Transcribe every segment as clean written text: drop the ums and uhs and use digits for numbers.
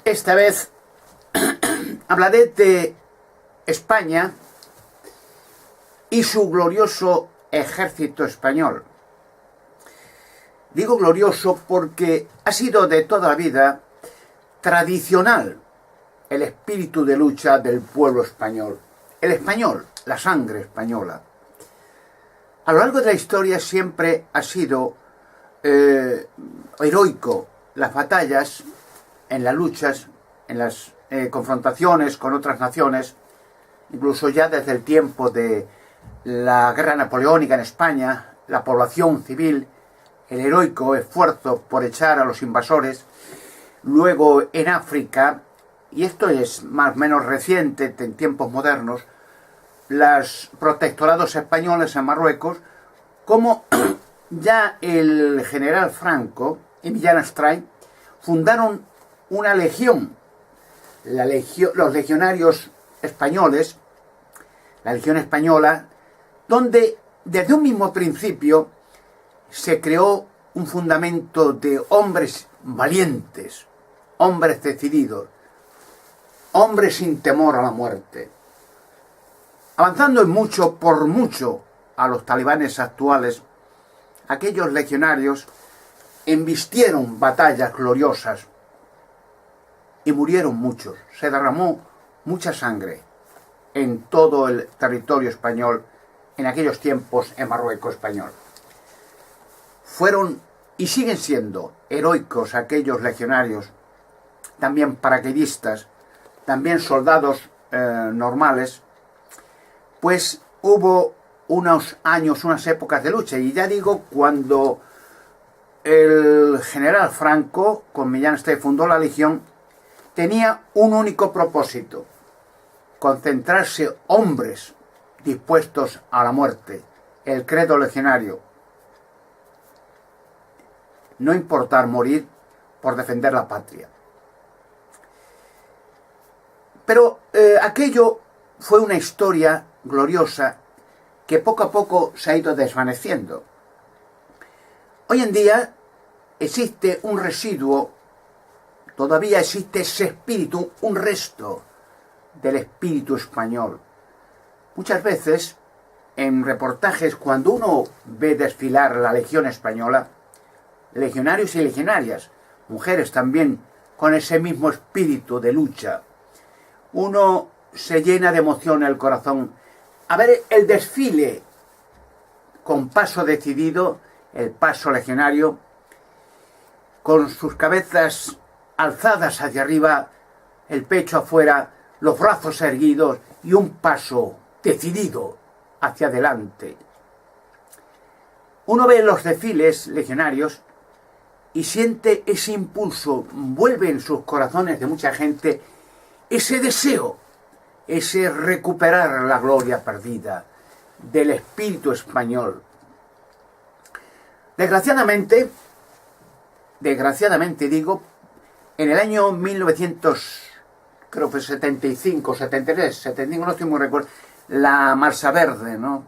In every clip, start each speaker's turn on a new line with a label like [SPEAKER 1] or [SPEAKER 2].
[SPEAKER 1] Esta vez hablaré de España y su glorioso ejército español. Digo glorioso porque ha sido de toda la vida tradicional el espíritu de lucha del pueblo español. El español, la sangre española. A lo largo de la historia siempre ha sido heroico las batallas, en las luchas, en las confrontaciones con otras naciones, incluso ya desde el tiempo de la guerra napoleónica en España, la población civil, el heroico esfuerzo por echar a los invasores, luego en África, y esto es más o menos reciente en tiempos modernos, los protectorados españoles en Marruecos, como ya el general Franco y Millán Astray fundaron una legión, los legionarios españoles, la legión española, donde desde un mismo principio se creó un fundamento de hombres valientes, hombres decididos, hombres sin temor a la muerte. Avanzando en mucho, por mucho, a los talibanes actuales, aquellos legionarios embistieron batallas gloriosas y murieron muchos. Se derramó mucha sangre en todo el territorio español en aquellos tiempos en Marruecos español. Fueron y siguen siendo heroicos aquellos legionarios, también paracaidistas, también soldados normales, pues hubo unos años, unas épocas de lucha, y ya digo, cuando el general Franco, con Millán Astray, fundó la legión, tenía un único propósito: concentrarse hombres dispuestos a la muerte, el credo legionario, no importar morir por defender la patria. Pero aquello fue una historia gloriosa que poco a poco se ha ido desvaneciendo. Hoy en día existe un residuo, todavía existe ese espíritu, un resto del espíritu español. Muchas veces, en reportajes, cuando uno ve desfilar la Legión Española, legionarios y legionarias, mujeres también con ese mismo espíritu de lucha, uno se llena de emoción el corazón a ver el desfile con paso decidido, el paso legionario, con sus cabezas alzadas hacia arriba, el pecho afuera, los brazos erguidos y un paso decidido hacia adelante. Uno ve los desfiles legionarios y siente ese impulso, vuelve en sus corazones de mucha gente ese deseo, ese recuperar la gloria perdida del espíritu español. Desgraciadamente digo, en el año 1975, 73, 75, no estoy muy recuerdo, la Marcha Verde, ¿no?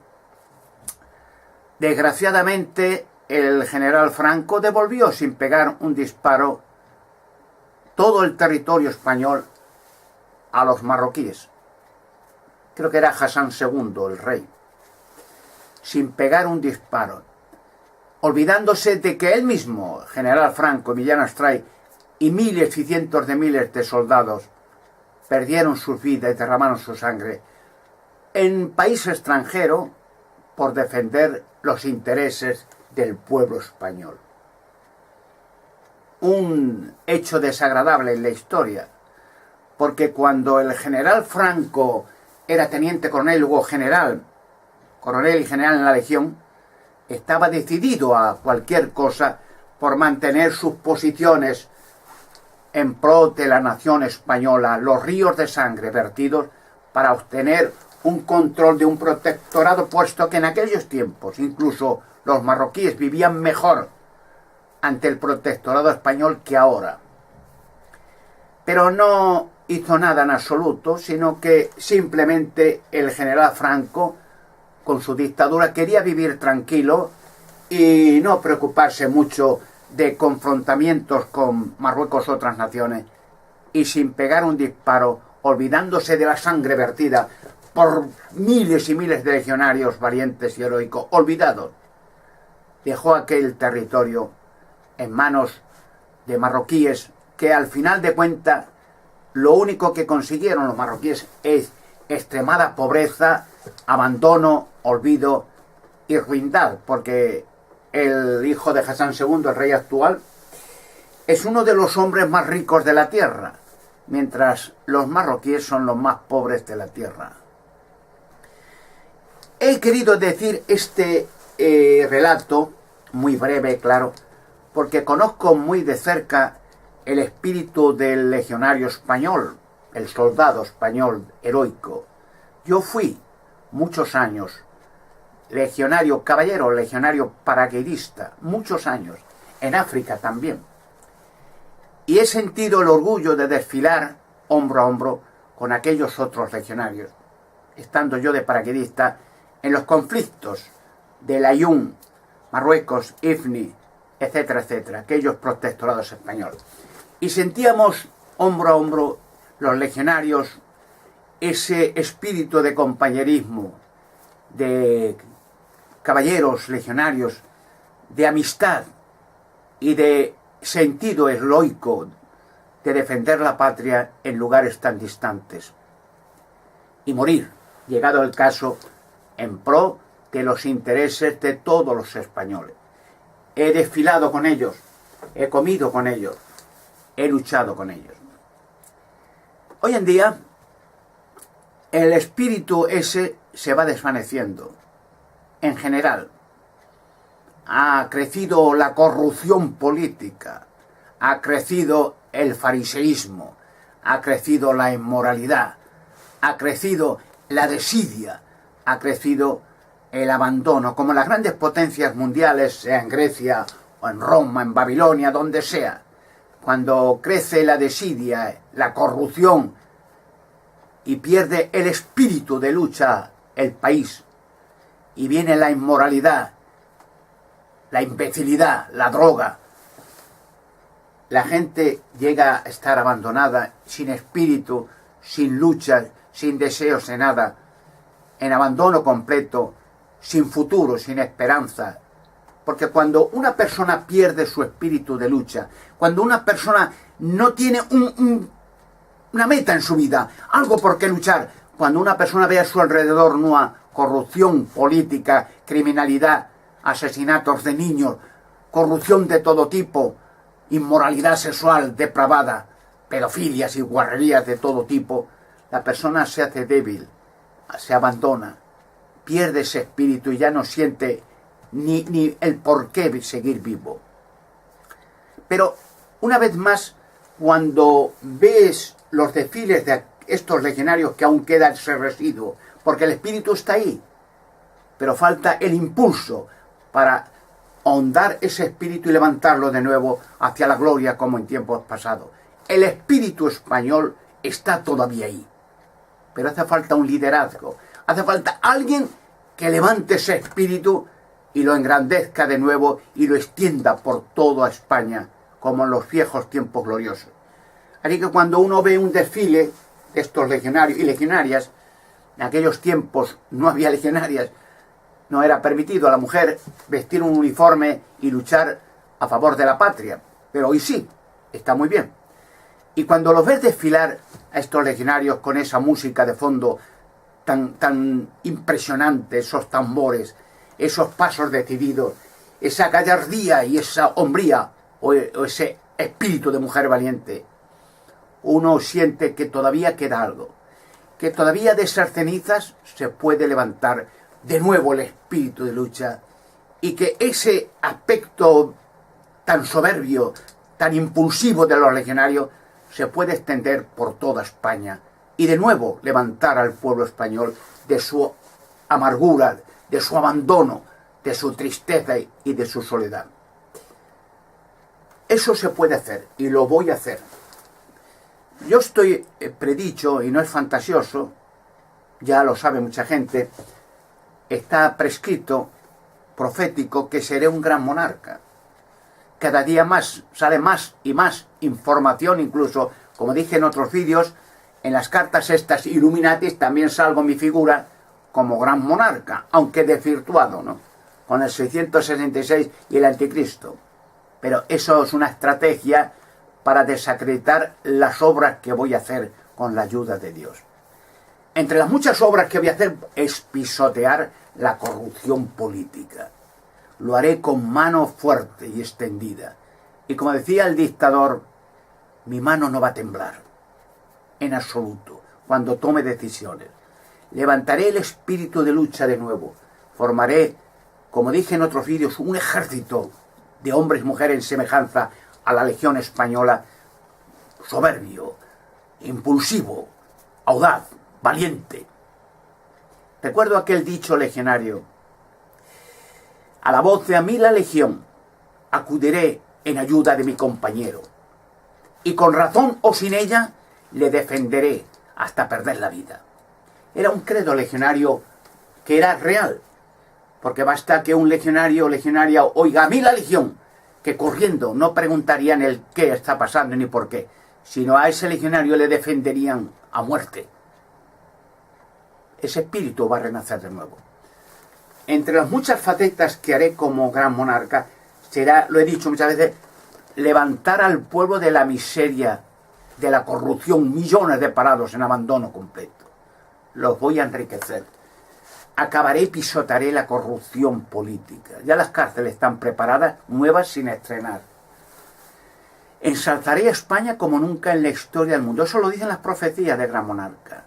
[SPEAKER 1] Desgraciadamente el general Franco devolvió sin pegar un disparo todo el territorio español a los marroquíes. Creo que era Hassan II, el rey, sin pegar un disparo, olvidándose de que él mismo, general Franco, Millán Astray, y miles y cientos de miles de soldados perdieron sus vidas y derramaron su sangre en país extranjero por defender los intereses del pueblo español. Un hecho desagradable en la historia, porque cuando el general Franco era teniente coronel, luego general, coronel y general en la legión, estaba decidido a cualquier cosa por mantener sus posiciones en pro de la nación española, los ríos de sangre vertidos para obtener un control de un protectorado, puesto que en aquellos tiempos incluso los marroquíes vivían mejor ante el protectorado español que ahora. Pero no hizo nada en absoluto, sino que simplemente el general Franco, con su dictadura, quería vivir tranquilo y no preocuparse mucho de confrontamientos con Marruecos u otras naciones, y sin pegar un disparo, olvidándose de la sangre vertida por miles y miles de legionarios valientes y heroicos, olvidados, dejó aquel territorio en manos de marroquíes que al final de cuentas lo único que consiguieron los marroquíes es extremada pobreza, abandono, olvido y ruindad, porque el hijo de Hassan II, el rey actual, es uno de los hombres más ricos de la tierra, mientras los marroquíes son los más pobres de la tierra. He querido decir este relato, muy breve, claro, porque conozco muy de cerca el espíritu del legionario español, el soldado español heroico. Yo fui muchos años legionario, caballero, legionario paracaidista, muchos años, en África también. Y he sentido el orgullo de desfilar hombro a hombro con aquellos otros legionarios, estando yo de paracaidista en los conflictos de Layún, Marruecos, Ifni, etcétera, etcétera, aquellos protectorados españoles. Y sentíamos hombro a hombro los legionarios ese espíritu de compañerismo, de caballeros legionarios, de amistad y de sentido heroico de defender la patria en lugares tan distantes y morir, llegado el caso, en pro de los intereses de todos los españoles. He desfilado con ellos, he comido con ellos, he luchado con ellos. Hoy en día el espíritu ese se va desvaneciendo en general. Ha crecido la corrupción política, ha crecido el fariseísmo, ha crecido la inmoralidad, ha crecido la desidia, ha crecido el abandono, como las grandes potencias mundiales, sea en Grecia o en Roma, en Babilonia, donde sea. Cuando crece la desidia, la corrupción y pierde el espíritu de lucha el país, y viene la inmoralidad, la imbecilidad, la droga, la gente llega a estar abandonada, sin espíritu, sin lucha, sin deseos de nada, en abandono completo, sin futuro, sin esperanza. Porque cuando una persona pierde su espíritu de lucha, cuando una persona no tiene una meta en su vida, algo por qué luchar, cuando una persona ve a su alrededor una corrupción política, criminalidad, asesinatos de niños, corrupción de todo tipo, inmoralidad sexual depravada, pedofilias y guarrerías de todo tipo, la persona se hace débil, se abandona, pierde ese espíritu y ya no siente ni el por qué seguir vivo. Pero una vez más, cuando ves los desfiles de estos legionarios que aún queda ese residuo, porque el espíritu está ahí, pero falta el impulso para ahondar ese espíritu y levantarlo de nuevo hacia la gloria como en tiempos pasados. El espíritu español está todavía ahí, pero hace falta un liderazgo, hace falta alguien que levante ese espíritu y lo engrandezca de nuevo y lo extienda por toda España, como en los viejos tiempos gloriosos. Así que cuando uno ve un desfile de estos legionarios y legionarias, en aquellos tiempos no había legionarias, no era permitido a la mujer vestir un uniforme y luchar a favor de la patria, pero hoy sí, está muy bien. Y cuando los ves desfilar a estos legionarios con esa música de fondo tan impresionante, esos tambores, esos pasos decididos, esa gallardía y esa hombría o ese espíritu de mujer valiente, uno siente que todavía queda algo, que todavía de esas cenizas se puede levantar de nuevo el espíritu de lucha y que ese aspecto tan soberbio, tan impulsivo de los legionarios se puede extender por toda España y de nuevo levantar al pueblo español de su amargura, de su abandono, de su tristeza y de su soledad. Eso se puede hacer y lo voy a hacer. Yo estoy predicho, y no es fantasioso, ya lo sabe mucha gente, está prescrito, profético, que seré un gran monarca. Cada día más, sale más y más información, incluso Como dije en otros vídeos, en las cartas estas Illuminatis también salgo mi figura como gran monarca, aunque desvirtuado, ¿no? Con el 666 y el anticristo. Pero eso es una estrategia para desacreditar las obras que voy a hacer con la ayuda de Dios. Entre las muchas obras que voy a hacer es pisotear la corrupción política. Lo haré con mano fuerte y extendida. Y como decía el dictador, mi mano no va a temblar, en absoluto, cuando tome decisiones. Levantaré el espíritu de lucha de nuevo. Formaré, como dije en otros vídeos, un ejército de hombres y mujeres en semejanza a la Legión Española, soberbio, impulsivo, audaz, valiente. Recuerdo aquel dicho legionario: a la voz de a mí la legión, acudiré en ayuda de mi compañero, y con razón o sin ella, le defenderé hasta perder la vida. Era un credo legionario que era real, porque basta que un legionario o legionaria oiga a mí la legión, que corriendo no preguntarían el qué está pasando ni por qué, sino a ese legionario le defenderían a muerte. Ese espíritu va a renacer de nuevo. Entre las muchas facetas que haré como gran monarca, será, lo he dicho muchas veces, levantar al pueblo de la miseria, de la corrupción, millones de parados en abandono completo. Los voy a enriquecer. Acabaré y pisotearé la corrupción política. Ya las cárceles están preparadas, nuevas sin estrenar. Ensalzaré a España como nunca en la historia del mundo. Eso lo dicen las profecías del gran monarca.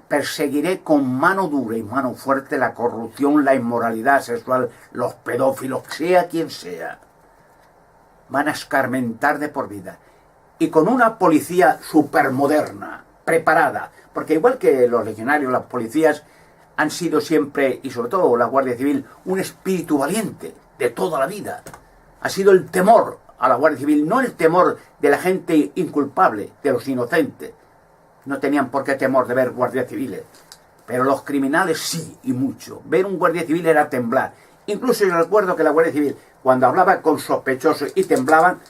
[SPEAKER 1] Perseguiré con mano dura y mano fuerte la corrupción, la inmoralidad sexual, los pedófilos, sea quien sea. Van a escarmentar de por vida. Y con una policía supermoderna, preparada. Porque igual que los legionarios, las policías han sido siempre, y sobre todo la Guardia Civil, un espíritu valiente de toda la vida. Ha sido el temor a la Guardia Civil, no el temor de la gente inculpable, de los inocentes. No tenían por qué temor de ver guardias civiles. Pero los criminales sí, y mucho. Ver un guardia civil era temblar. Incluso yo recuerdo que la Guardia Civil, cuando hablaba con sospechosos y temblaban,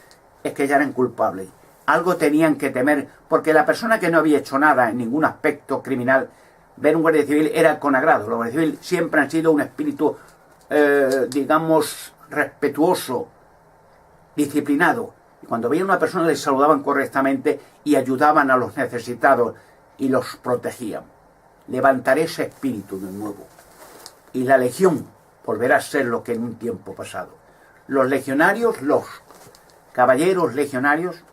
[SPEAKER 1] es que ya eran culpables. Algo tenían que temer, porque la persona que no había hecho nada en ningún aspecto criminal, ver un guardia civil era con agrado. Los guardias civiles siempre han sido un espíritu, digamos, respetuoso, disciplinado. Y cuando veían a una persona les saludaban correctamente y ayudaban a los necesitados y los protegían. Levantaré ese espíritu de nuevo. Y la legión volverá a ser lo que en un tiempo pasado. Los legionarios, los caballeros legionarios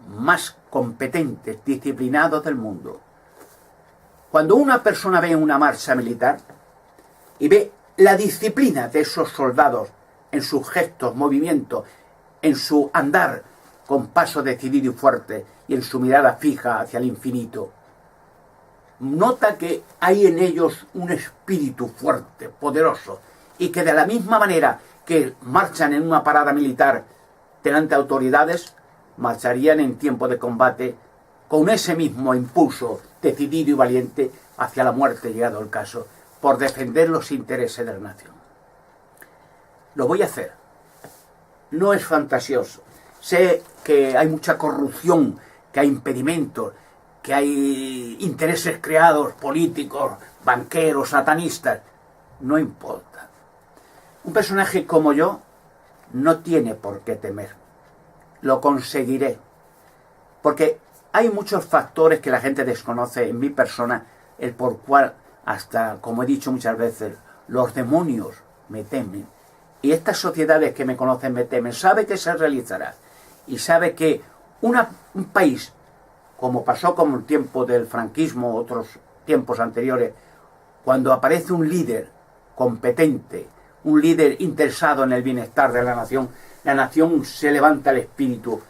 [SPEAKER 1] más competentes, disciplinados del mundo. Cuando una persona ve una marcha militar y ve la disciplina de esos soldados en sus gestos, movimientos, en su andar con paso decidido y fuerte y en su mirada fija hacia el infinito, nota que hay en ellos un espíritu fuerte, poderoso, y que de la misma manera que marchan en una parada militar delante de autoridades, marcharían en tiempo de combate con ese mismo impulso decidido y valiente hacia la muerte, llegado el caso, por defender los intereses de la nación. Lo voy a hacer. No es fantasioso. Sé que hay mucha corrupción, que hay impedimentos, que hay intereses creados, políticos, banqueros, satanistas. No importa. Un personaje como yo no tiene por qué temer. Lo conseguiré. Porque hay muchos factores que la gente desconoce en mi persona, el por cual, hasta, como he dicho muchas veces, los demonios me temen. Y estas sociedades que me conocen me temen. Sabe que se realizará. Y sabe que un país, como pasó con el tiempo del franquismo, otros tiempos anteriores, cuando aparece un líder competente, un líder interesado en el bienestar de la nación se levanta el espíritu.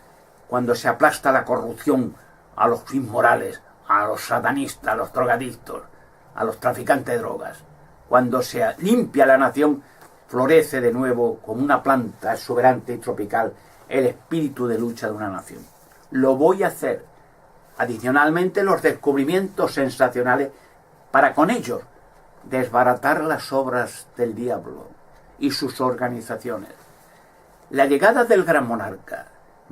[SPEAKER 1] Cuando se aplasta la corrupción a los inmorales, a los satanistas, a los drogadictos, a los traficantes de drogas, cuando se limpia la nación, florece de nuevo como una planta exuberante y tropical el espíritu de lucha de una nación. Lo voy a hacer. Adicionalmente, los descubrimientos sensacionales para con ellos desbaratar las obras del diablo y sus organizaciones. La llegada del gran monarca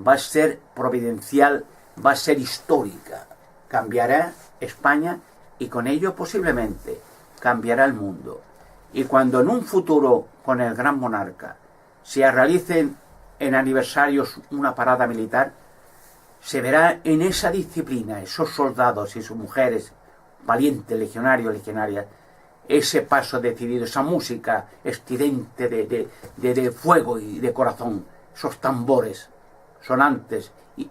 [SPEAKER 1] va a ser providencial va a ser histórica. Cambiará España y con ello posiblemente cambiará el mundo. Y cuando en un futuro con el gran monarca se realicen en aniversarios una parada militar, se verá en esa disciplina, esos soldados y sus mujeres, valientes legionarios, legionarias, ese paso decidido, esa música estridente de fuego y de corazón, esos tambores sonantes y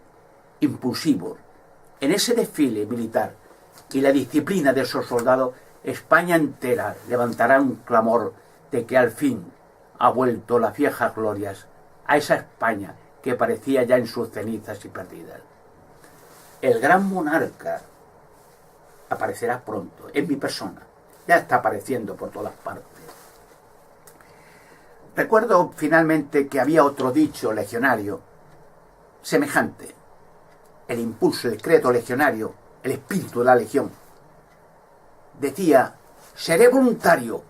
[SPEAKER 1] impulsivos. En ese desfile militar y la disciplina de esos soldados, España entera levantará un clamor de que al fin ha vuelto las viejas glorias a esa España que parecía ya en sus cenizas y perdidas. El gran monarca aparecerá pronto, en mi persona. Ya está apareciendo por todas partes. Recuerdo finalmente que había otro dicho legionario semejante. El impulso, el credo legionario, el espíritu de la legión. Decía, seré voluntario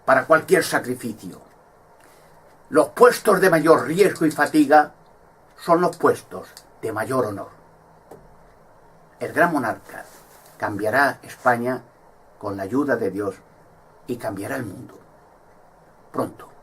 [SPEAKER 1] para cualquier sacrificio. Los puestos de mayor riesgo y fatiga son los puestos de mayor honor. El gran monarca cambiará España con la ayuda de Dios y cambiará el mundo. Pronto.